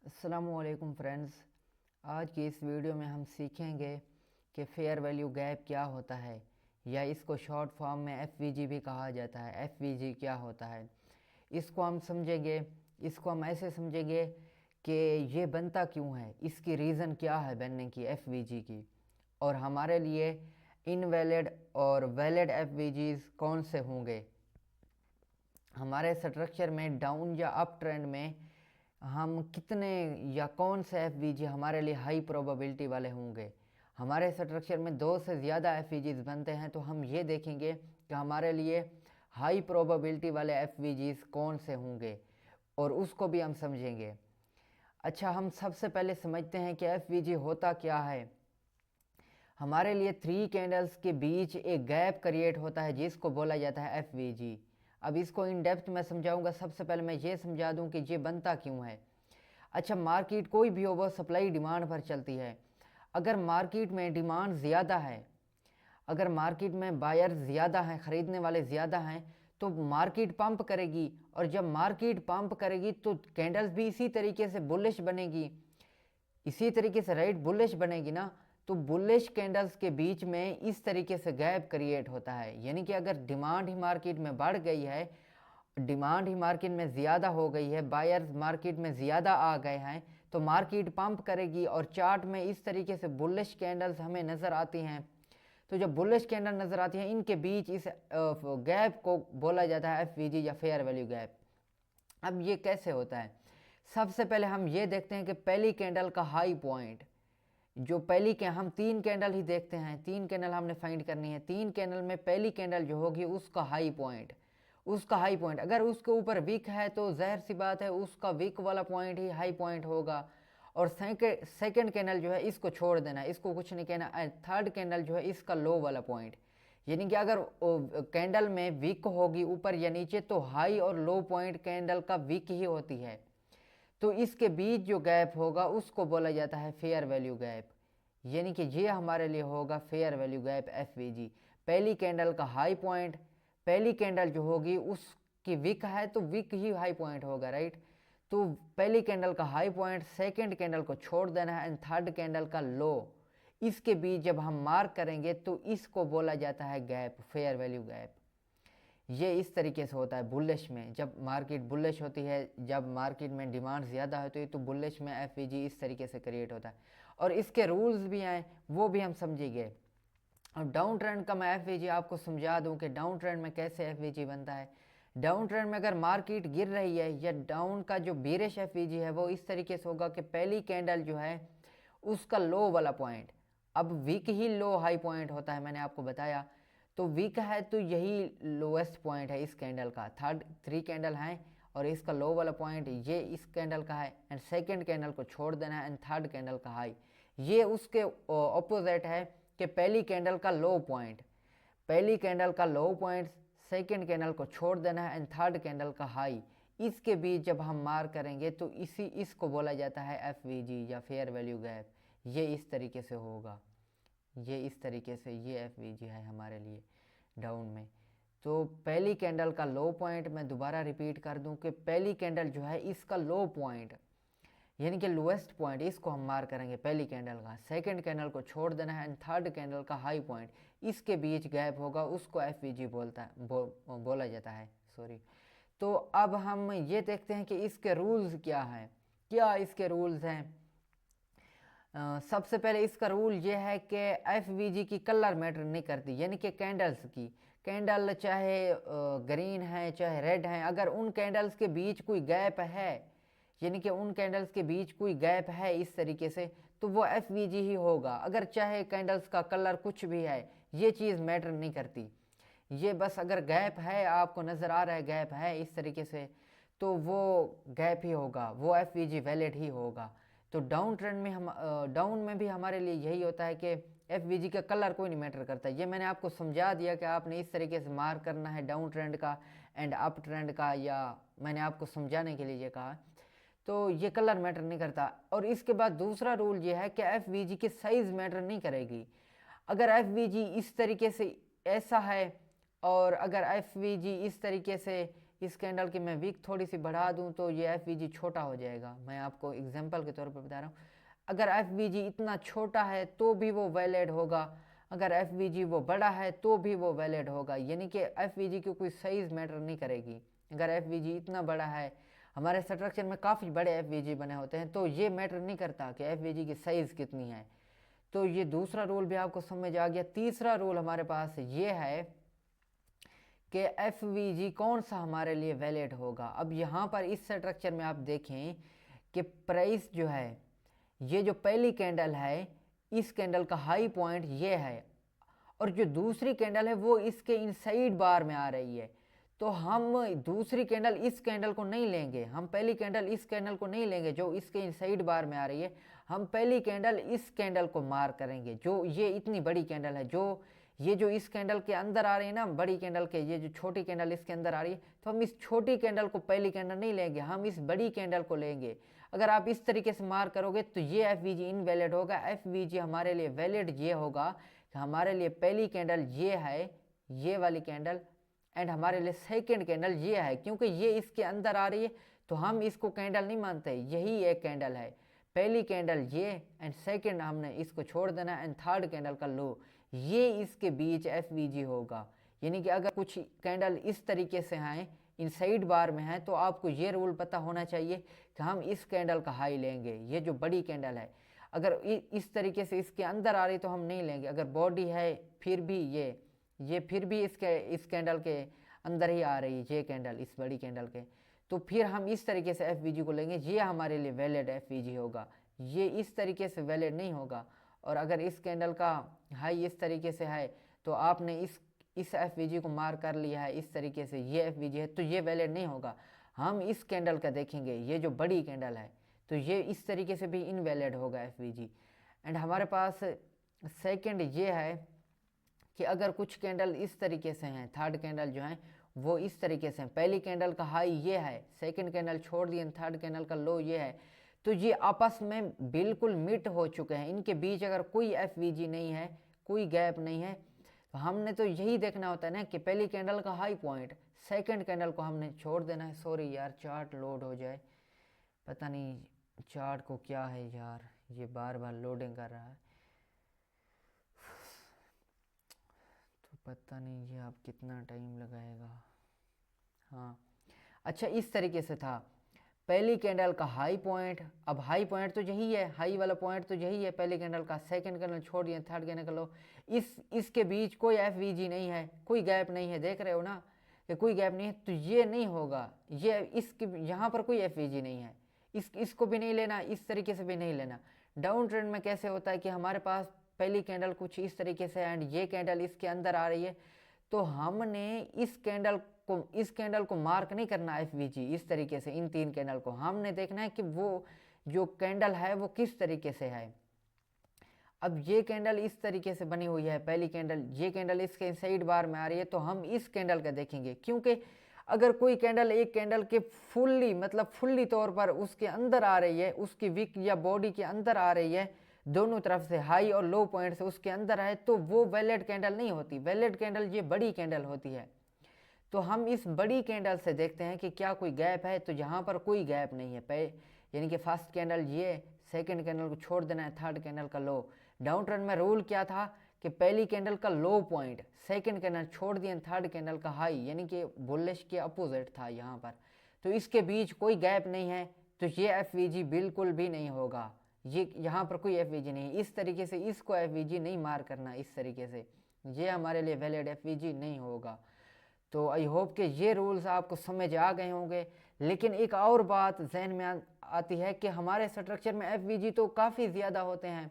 अस्सलामुअलैकुम फ्रेंड्स। आज की इस वीडियो में हम सीखेंगे कि फेयर वैल्यू गैप क्या होता है, या इसको शॉर्ट फॉर्म में एफवीजी भी कहा जाता है। एफवीजी क्या होता है इसको हम समझेंगे। इसको हम ऐसे समझेंगे कि ये बनता क्यों है, इसकी रीज़न क्या है बनने की एफवीजी की, और हमारे लिए इनवैलिड और वैलिड एफवीजीज कौन से होंगे। हमारे स्ट्रक्चर में डाउन या अप ट्रेंड में हम कितने या कौन से एफ हमारे लिए हाई प्रोबेबिलिटी वाले होंगे। हमारे स्ट्रक्चर में दो से ज़्यादा एफ बनते हैं, तो हम ये देखेंगे कि हमारे लिए हाई प्रोबेबिलिटी वाले एफ कौन से होंगे, और उसको भी हम समझेंगे। अच्छा, हम सबसे पहले समझते हैं कि एफ होता क्या है। हमारे लिए थ्री कैंडल्स के बीच एक गैप क्रिएट होता है जिसको बोला जाता है एफ। अब इसको इन डेप्थ में समझाऊंगा। सबसे पहले मैं ये समझा दूं कि ये बनता क्यों है। अच्छा, मार्केट कोई भी हो वो सप्लाई डिमांड पर चलती है। अगर मार्केट में डिमांड ज़्यादा है, अगर मार्केट में बायर ज़्यादा हैं, ख़रीदने वाले ज़्यादा हैं, तो मार्केट पंप करेगी, और जब मार्केट पंप करेगी तो कैंडल्स भी इसी तरीके से बुलिश बनेगी, इसी तरीके से राइट बुलिश बनेगी ना। तो बुलिश कैंडल्स के बीच में इस तरीके से गैप क्रिएट होता है। यानी कि अगर डिमांड ही मार्केट में बढ़ गई है, डिमांड ही मार्केट में ज़्यादा हो गई है, बायर्स मार्केट में ज़्यादा आ गए हैं, तो मार्केट पंप करेगी, और चार्ट में इस तरीके से बुलिश कैंडल्स हमें नज़र आती हैं। तो जब बुलिश कैंडल नज़र आती हैं, इनके बीच इस गैप को बोला जाता है एफ या फेयर वैल्यू गैप। अब ये कैसे होता है, सबसे पहले हम ये देखते हैं कि पहली कैंडल का हाई पॉइंट, जो पहली के हम तीन कैंडल ही देखते हैं, तीन कैंडल हमने फाइंड करनी है। तीन कैंडल में पहली कैंडल जो होगी उसका हाई पॉइंट, उसका हाई पॉइंट अगर उसके ऊपर विक है तो जाहिर सी बात है उसका विक वाला पॉइंट ही हाई पॉइंट होगा। और सेकंड कैंडल जो है इसको छोड़ देना, इसको कुछ नहीं कहना। थर्ड कैंडल जो है इसका लो वाला पॉइंट, यानी कि अगर कैंडल में विक होगी ऊपर या नीचे, तो हाई और लो पॉइंट कैंडल का विक ही होती है। तो इसके बीच जो गैप होगा उसको बोला जाता है फेयर वैल्यू गैप। यानी कि ये हमारे लिए होगा फेयर वैल्यू गैप एफ। पहली कैंडल का हाई पॉइंट, पहली कैंडल जो होगी उसकी विक है तो विक ही हाई पॉइंट होगा, राइट। तो पहली कैंडल का हाई पॉइंट, सेकंड कैंडल को छोड़ देना है, एंड थर्ड कैंडल का लो, इसके बीच जब हम मार्क करेंगे तो इसको बोला जाता है गैप, फेयर वैल्यू गैप। ये इस तरीके से होता है बुलिश में, जब मार्केट बुलिश होती है, जब मार्केट में डिमांड ज़्यादा होती है तो बुलिश में एफ इस तरीके से क्रिएट होता है। और इसके रूल्स भी हैं, वो भी हम समझेंगे। और डाउन ट्रेंड का मैं एफ आपको समझा दूं कि डाउन ट्रेंड में कैसे एफ बनता है। डाउन ट्रेंड में अगर मार्केट गिर रही है, या डाउन का जो बेरिश एफ है वो इस तरीके से होगा कि पहली कैंडल जो है उसका लो वाला पॉइंट, अब वीक ही लो हाई पॉइंट होता है, मैंने आपको बताया। तो वीक है तो यही लोएस्ट पॉइंट है इस कैंडल का। थर्ड थ्री कैंडल हैं और इसका लो वाला पॉइंट ये इस कैंडल का है, एंड सेकंड कैंडल को छोड़ देना है, एंड थर्ड कैंडल का हाई। ये उसके ऑपोजिट है कि पहली कैंडल का लो पॉइंट, पहली कैंडल का लो पॉइंट, सेकंड कैंडल को छोड़ देना है, एंड थर्ड कैंडल का हाई। इसके बीच जब हम मार्क करेंगे तो इसको बोला जाता है एफ या फेयर वैल्यू गैप। ये इस तरीके से होगा, ये इस तरीके से ये एफ है हमारे लिए डाउन में। तो पहली कैंडल का लो पॉइंट, मैं दोबारा रिपीट कर दूं कि पहली कैंडल जो है इसका लो पॉइंट, यानी कि लोएस्ट पॉइंट, इसको हम मार्क करेंगे पहली कैंडल का, सेकंड कैंडल को छोड़ देना है, एंड थर्ड कैंडल का हाई पॉइंट, इसके बीच गैप होगा, उसको एफ बोलता है, बोला जाता है, सॉरी। तो अब हम ये देखते हैं कि इसके रूल्स क्या हैं, क्या इसके रूल्स हैं। सबसे पहले इसका रूल ये है कि एफ की कलर मैटर नहीं करती, यानी कि कैंडल्स की, कैंडल चाहे ग्रीन है चाहे रेड है, अगर उन कैंडल्स के बीच कोई गैप है, यानी कि उन कैंडल्स के बीच कोई गैप है इस तरीके से, तो वो एफ ही होगा। अगर चाहे कैंडल्स का कलर कुछ भी है, ये चीज़ मैटर नहीं करती। ये बस अगर गैप है, आपको नज़र आ रहा है गैप है इस तरीके से, तो वो गैप ही होगा, वो एफ वैलिड ही होगा। तो डाउन ट्रेंड में हम डाउन में भी हमारे लिए यही होता है कि एफ का कलर कोई नहीं मैटर करता। ये मैंने आपको समझा दिया कि आपने इस तरीके से मार्क करना है डाउन ट्रेंड का एंड अप ट्रेंड का, या मैंने आपको समझाने के लिए ये कहा। तो ये कलर मैटर नहीं करता। और इसके बाद दूसरा रूल ये है कि एफ की साइज़ मैटर नहीं करेगी। अगर एफ इस तरीके से ऐसा है, और अगर एफ इस तरीके से इस कैंडल की मैं विक थोड़ी सी बढ़ा दूं तो ये एफ छोटा हो जाएगा। मैं आपको एग्जांपल के तौर पर बता रहा हूँ। अगर एफ इतना छोटा है तो भी वो वैलिड होगा, अगर एफ वो बड़ा है तो भी वो वैलिड होगा। यानी कि एफ की कोई साइज़ मैटर नहीं करेगी। अगर एफ इतना बड़ा है, हमारे स्ट्रक्चर में काफ़ी बड़े एफ बने होते हैं, तो ये मैटर नहीं करता कि एफ की साइज़ कितनी है। तो ये दूसरा रूल भी आपको समझ आ गया। तीसरा रूल हमारे पास ये है कि एफ कौन सा हमारे लिए वैलिड होगा। अब यहाँ पर इस स्ट्रक्चर में आप देखें कि प्राइस जो है, ये जो पहली कैंडल है, इस कैंडल का हाई पॉइंट ये है, और जो दूसरी कैंडल है वो इसके इनसाइड बार में आ रही है। तो हम दूसरी कैंडल इस कैंडल को नहीं लेंगे, हम पहली कैंडल इस कैंडल को नहीं लेंगे जो इसके इनसाइड बार में आ रही है। हम पहली कैंडल इस कैंडल को मार्क करेंगे, जो ये इतनी बड़ी कैंडल है, जो ये जो इस कैंडल के अंदर आ रही है ना, बड़ी कैंडल के, ये जो छोटी कैंडल इसके अंदर आ रही है, तो हम इस छोटी कैंडल को पहली कैंडल नहीं लेंगे, हम इस बड़ी कैंडल को लेंगे। अगर आप इस तरीके से मार्क करोगे तो ये एफ इनवैलिड होगा। एफ हमारे लिए वैलिड ये होगा कि हमारे लिए पहली कैंडल ये है, ये वाली कैंडल, एंड हमारे लिए सेकंड कैंडल ये है। क्योंकि ये इसके अंदर आ रही है तो हम इसको कैंडल नहीं मानते, यही एक कैंडल है। पहली कैंडल ये, एंड सेकंड हमने इसको छोड़ देना, एंड थर्ड कैंडल का लो, ये इसके बीच एफ होगा। यानी कि अगर कुछ कैंडल इस तरीके से हैं, इनसाइड बार में है, तो आपको ये रूल पता होना चाहिए कि हम इस कैंडल का हाई लेंगे। ये जो बड़ी कैंडल है, अगर इस तरीके से इसके अंदर आ रही तो हम नहीं लेंगे। अगर बॉडी है फिर भी ये फिर भी इस कैंडल के अंदर ही आ रही है, ये कैंडल इस बड़ी कैंडल के, तो फिर हम इस तरीके से एफ को लेंगे, ये हमारे लिए वैलिड एफ होगा। ये इस तरीके से वैलिड नहीं होगा। और अगर इस कैंडल का हाई इस तरीके से है तो आपने इस एफ को मार्क कर लिया है इस तरीके से, ये एफ है, तो ये वैलिड नहीं होगा। हम इस कैंडल का देखेंगे, ये जो बड़ी कैंडल है, तो ये इस तरीके से भी इनवैलिड होगा एफ एंड हमारे पास सेकंड ये है कि अगर कुछ कैंडल इस तरीके से हैं, थर्ड कैंडल जो है वो इस तरीके से हैं, पहली कैंडल का हाई ये है, सेकंड कैंडल छोड़ दिए, थर्ड कैंडल का लो ये है, तो ये आपस में बिल्कुल मिट हो चुके हैं। इनके बीच अगर कोई एफ नहीं है, कोई गैप नहीं है, तो हमने तो यही देखना होता है ना कि पहली कैंडल का हाई पॉइंट, सेकंड कैंडल को हमने छोड़ देना है। सॉरी यार, चार्ट लोड हो जाए, पता नहीं चार्ट को क्या है यार, ये बार बार लोडिंग कर रहा है, तो पता नहीं ये आप कितना टाइम लगाएगा। हाँ अच्छा, इस तरीके से था पहली कैंडल का हाई पॉइंट। अब हाई पॉइंट तो यही है, हाई वाला पॉइंट तो यही है पहली कैंडल का, सेकंड कैंडल छोड़ दिए, थर्ड कैंडल का लो, इसके बीच कोई एफ नहीं है, कोई गैप नहीं है, देख रहे हो ना कि कोई गैप नहीं है, तो ये नहीं होगा। ये इसके यहाँ पर कोई एफ नहीं है, इसको भी नहीं लेना, इस तरीके से भी नहीं लेना। डाउन ट्रेंड में कैसे होता है कि हमारे पास पहली कैंडल कुछ इस तरीके से एंड ये कैंडल इसके अंदर आ रही है, तो हमने इस कैंडल को मार्क नहीं करना एफ इस तरीके से, इन तीन कैंडल को हमने देखना है कि वो जो कैंडल है वो किस तरीके से है। अब ये कैंडल इस तरीके से बनी हुई है, पहली कैंडल, ये कैंडल इसके साइड बार में आ रही है, तो हम इस कैंडल का देखेंगे। क्योंकि अगर कोई कैंडल एक कैंडल के फुल्ली तौर पर उसके अंदर आ रही है, उसकी विक या बॉडी के अंदर आ रही है, दोनों तरफ से हाई और लो पॉइंट से उसके अंदर है, तो वो वैलिड कैंडल नहीं होती। वैलिड कैंडल ये बड़ी कैंडल होती है। तो हम इस बड़ी कैंडल से देखते हैं कि क्या कोई गैप है, तो यहाँ पर कोई गैप नहीं है। यानी कि फर्स्ट कैंडल ये, सेकंड कैंडल को छोड़ देना है, थर्ड कैंडल का लो। डाउन ट्रेंड में रूल क्या था कि पहली कैंडल का लो पॉइंट, सेकंड कैंडल छोड़ दिए, थर्ड कैंडल का हाई, यानी कि बुलिश के अपोजिट था यहाँ पर, तो इसके बीच कोई गैप नहीं है, तो ये एफ बिल्कुल भी नहीं होगा। ये यहाँ पर कोई एफ नहीं है, इस तरीके से इसको एफ नहीं मार करना, इस तरीके से ये हमारे लिए वैलिड एफ नहीं होगा। तो आई होप कि ये रूल्स आपको समझ आ गए होंगे। लेकिन एक और बात जहन में आती है कि हमारे स्ट्रक्चर में एफ तो काफ़ी ज़्यादा होते हैं,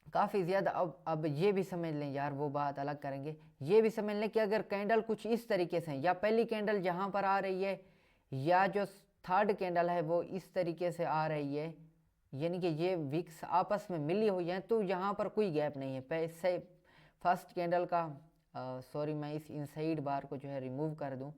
काफ़ी ज़्यादा। अब ये भी समझ लें यार, वो बात अलग करेंगे, ये भी समझ लें कि अगर कैंडल कुछ इस तरीके से, या पहली कैंडल यहाँ पर आ रही है, या जो थर्ड कैंडल है वो इस तरीके से आ रही है, यानी कि ये विक्स आपस में मिली हुई हैं, तो यहाँ पर कोई गैप नहीं है। फर्स्ट कैंडल का सॉरी, मैं इस इनसाइड बार को जो है रिमूव कर दूं।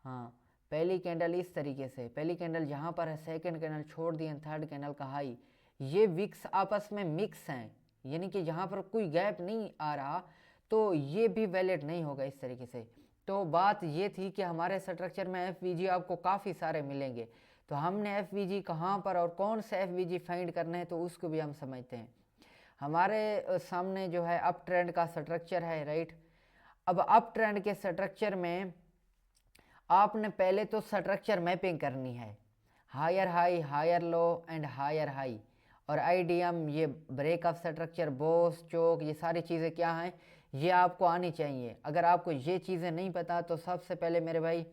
हाँ, पहली कैंडल इस तरीके से, पहली कैंडल यहाँ पर है, सेकंड कैंडल छोड़ दिए, थर्ड कैंडल का हाई, ये विक्स आपस में मिक्स हैं, यानी कि यहाँ पर कोई गैप नहीं आ रहा, तो ये भी वैलिड नहीं होगा इस तरीके से। तो बात ये थी कि हमारे स्ट्रक्चर में एफ आपको काफ़ी सारे मिलेंगे। तो हमने एफ कहाँ पर और कौन से एफ फाइंड करने हैं, तो उसको भी हम समझते हैं। हमारे सामने जो है अप ट्रेंड का स्ट्रक्चर है, राइट। अब अप ट्रेंड के स्ट्रक्चर में आपने पहले तो स्ट्रक्चर मैपिंग करनी है, higher high, higher low and higher high, और आईडीएम, ये ब्रेकअप स्ट्रक्चर, बोस, चोक, ये सारी चीज़ें क्या हैं, ये आपको आनी चाहिए। अगर आपको ये चीज़ें नहीं पता तो सबसे पहले मेरे भाई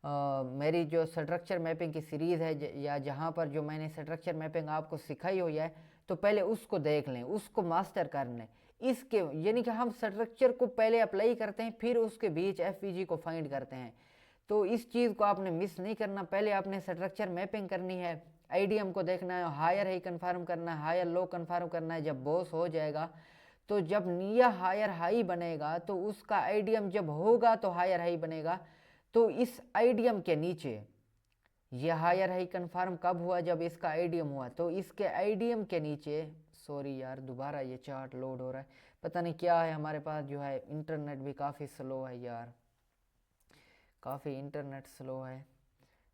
मेरी जो स्ट्रक्चर मैपिंग की सीरीज़ है, या जहाँ पर जो मैंने स्ट्रक्चर मैपिंग आपको सिखाई हुई है, तो पहले उसको देख लें, उसको मास्टर कर लें। इसके यानी कि हम स्ट्रक्चर को पहले अप्लाई करते हैं, फिर उसके बीच एफ को फाइंड करते हैं। तो इस चीज़ को आपने मिस नहीं करना। पहले आपने स्ट्रक्चर मैपिंग करनी है, आईडीएम को देखना है, हायर हाई कन्फर्म करना है, हायर लो कन्फर्म करना है। जब बॉस हो जाएगा तो जब निया हायर हाई बनेगा तो उसका आईडीएम जब होगा तो हायर हाई बनेगा। तो इस आईडीएम के नीचे ये हायर हाई कन्फर्म कब हुआ, जब इसका आईडीएम हुआ। तो इसके आईडीएम के नीचे, सॉरी यार दोबारा ये चार्ट लोड हो रहा है, पता नहीं क्या है, हमारे पास जो है इंटरनेट भी काफ़ी स्लो है यार, काफ़ी इंटरनेट स्लो है।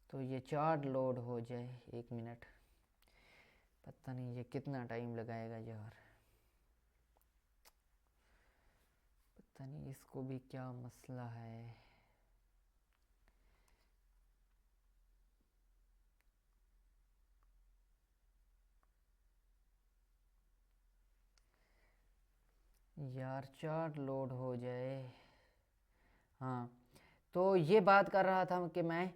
तो ये चार्ट लोड हो जाए, 1 मिनट, पता नहीं ये कितना टाइम लगाएगा यार, पता नहीं इसको भी क्या मसला है। यार चार्ट लोड हो जाए। हाँ, तो ये बात कर रहा था कि मैं,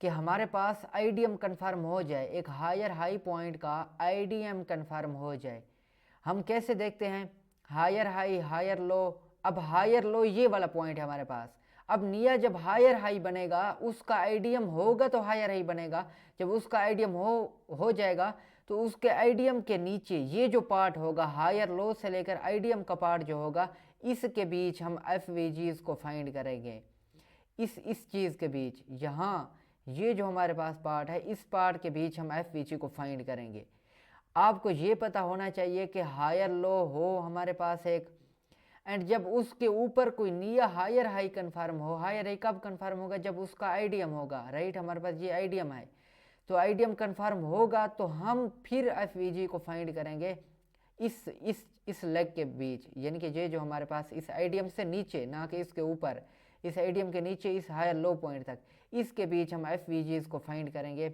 कि हमारे पास आईडीएम कन्फर्म हो जाए, एक हायर हाई पॉइंट का आईडीएम कन्फर्म हो जाए। हम कैसे देखते हैं, हायर हाई, हायर लो। अब हायर लो ये वाला पॉइंट है हमारे पास। अब निया जब हायर हाई बनेगा, उसका आईडीएम होगा तो हायर हाई बनेगा। जब उसका आईडीएम हो जाएगा तो उसके आईडीएम के नीचे ये जो पार्ट होगा, हायर लो से लेकर आईडीएम का पार्ट जो होगा, इसके बीच हम एफ को फाइंड करेंगे। इस चीज़ के बीच, यहाँ ये जो हमारे पास पार्ट है, इस पार्ट के बीच हम एफ को फाइंड करेंगे। आपको ये पता होना चाहिए कि हायर लो हो हमारे पास एक, एंड जब उसके ऊपर कोई निया हायर हाई कन्फर्म हो। हायर हाई कब कन्फर्म होगा, जब उसका आईडीएम होगा, राइट। हमारे पास ये आईडीएम है, तो आईडीएम कन्फर्म होगा तो हम फिर एफ को फाइंड करेंगे इस लेग के बीच, यानी कि ये जो हमारे पास इस आईडीएम से नीचे, ना कि इसके ऊपर, इस आईडीएम के नीचे इस हायर लो पॉइंट तक, इसके बीच हम एफ को फाइंड करेंगे।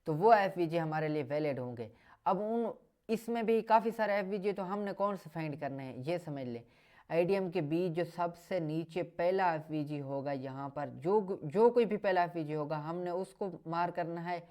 तो वो एफ हमारे लिए वैलिड होंगे। अब उन इसमें भी काफ़ी सारे एफ तो हमने कौन से फाइंड करने हैं ये समझ लें। आईडीएम के बीच जो सबसे नीचे पहला एफ होगा, यहाँ पर जो कोई भी पहला एफ होगा, हमने उसको मार करना है।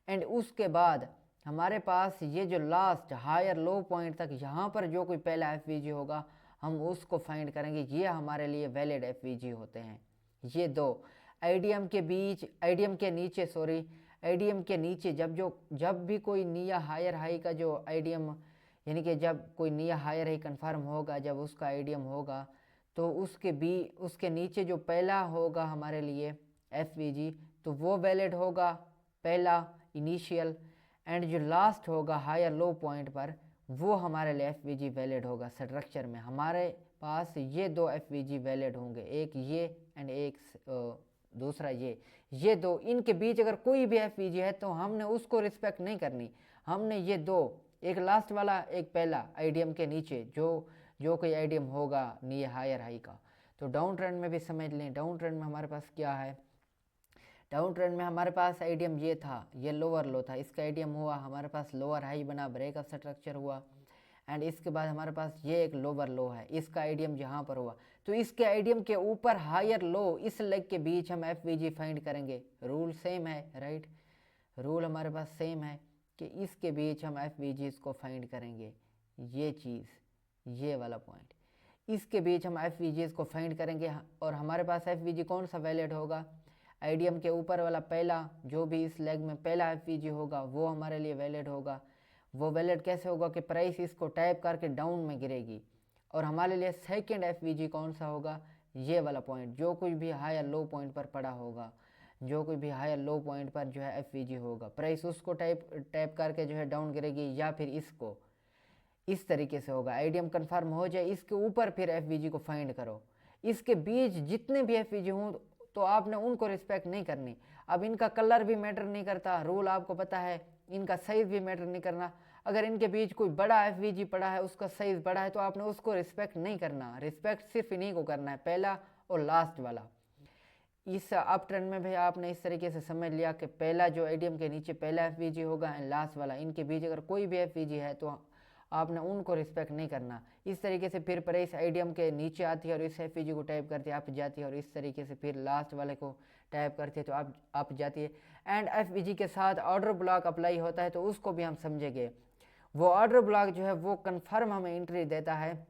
एंड उसके बाद हमारे पास ये जो लास्ट हायर लो पॉइंट तक, यहाँ पर जो कोई पहला एफ होगा, हम उसको फाइंड करेंगे। ये हमारे लिए वैलिड एफ होते हैं। ये दो आईडीएम के बीच, आईडीएम के नीचे, सॉरी, आईडीएम के नीचे जब भी कोई निया हायर हाई का जो आईडीएम, यानी कि जब कोई निया हायर हाई कन्फर्म होगा, जब उसका आईडीएम होगा, तो उसके नीचे जो पहला होगा हमारे लिए एफ तो वो वैलिड होगा, पहला इनिशियल। एंड जो लास्ट होगा हायर लो पॉइंट पर, वो हमारे लिए एफ वैलिड होगा। स्ट्रक्चर में हमारे पास ये दो एफ वैलिड होंगे, एक ये एंड एक दूसरा ये दो। इनके बीच अगर कोई भी एफ है तो हमने उसको रिस्पेक्ट नहीं करनी। हमने ये दो, एक लास्ट वाला, एक पहला आईडीएम के नीचे जो कोई आईडीएम होगा निया हायर हाई का। तो डाउन ट्रेंड में भी समझ लें, डाउन ट्रेंड में हमारे पास क्या है, डाउन ट्रेंड में हमारे पास आईडीएम ये था, ये लोअर लो था, इसका आईडीएम हुआ, हमारे पास लोअर हाई बना, ब्रेकअप स्ट्रक्चर हुआ। एंड इसके बाद हमारे पास ये एक लोअर लो है, इसका आईडीएम यहाँ पर हुआ, तो इसके आईडीएम के ऊपर हायर लो, इस लेग के बीच हम एफ फाइंड करेंगे। रूल सेम है, राइट। रूल हमारे पास सेम है कि इसके बीच हम एफ को फाइंड करेंगे। ये चीज़, ये वाला पॉइंट, इसके बीच हम एफ को फाइंड करेंगे। और हमारे पास एफ कौन सा वैलिड होगा, आईडीएम के ऊपर वाला पहला, जो भी इस लेग में पहला एफ होगा, वो हमारे लिए वैलिड होगा। वो वैलिड कैसे होगा कि प्राइस इसको टैप करके डाउन में गिरेगी। और हमारे लिए सेकंड एफ कौन सा होगा, ये वाला पॉइंट, जो कुछ भी हायर लो पॉइंट पर पड़ा होगा, जो कोई भी हायर लो पॉइंट पर जो है एफ होगा, प्राइस उसको टैप करके जो है डाउन गिरेगी, या फिर इसको, इस तरीके से होगा। आईडीएम कंफर्म हो जाए, इसके ऊपर फिर एफ को फाइंड करो। इसके बीच जितने भी एफ हों तो आपने उनको रिस्पेक्ट नहीं करनी। अब इनका कलर भी मैटर नहीं करता, रूल आपको पता है, इनका साइज़ भी मैटर नहीं करना। अगर इनके बीच कोई बड़ा एफ पड़ा है, उसका साइज़ बड़ा है, तो आपने उसको रिस्पेक्ट नहीं करना। रिस्पेक्ट सिर्फ इन्हीं को करना है, पहला और लास्ट वाला। इस अप ट्रेंड में भी आपने इस तरीके से समझ लिया कि पहला जो एडीएम के नीचे पहला एफ होगा एंड लास्ट वाला, इनके बीच अगर कोई भी एफ है तो आपने उनको रिस्पेक्ट नहीं करना। इस तरीके से फिर प्रेस एडीएम के नीचे आती है और इस एफ को टाइप करती है, आप जाती है, और इस तरीके से फिर लास्ट वाले को टाइप करती है तो आप जाती है। एंड एफ के साथ ऑर्डर ब्लॉक अप्लाई होता है, तो उसको भी हम समझेंगे। वो ऑर्डर ब्लॉक जो है वो कन्फर्म हमें एंट्री देता है,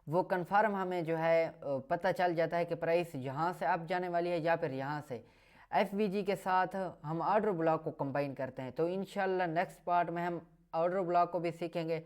वो कन्फर्म हमें जो है पता चल जाता है कि प्राइस यहाँ से अप जाने वाली है या फिर यहाँ से। एफ के साथ हम ऑर्डर ब्लॉक को कंबाइन करते हैं। तो इंशाल्लाह नेक्स्ट पार्ट में हम ऑर्डर ब्लॉक को भी सीखेंगे।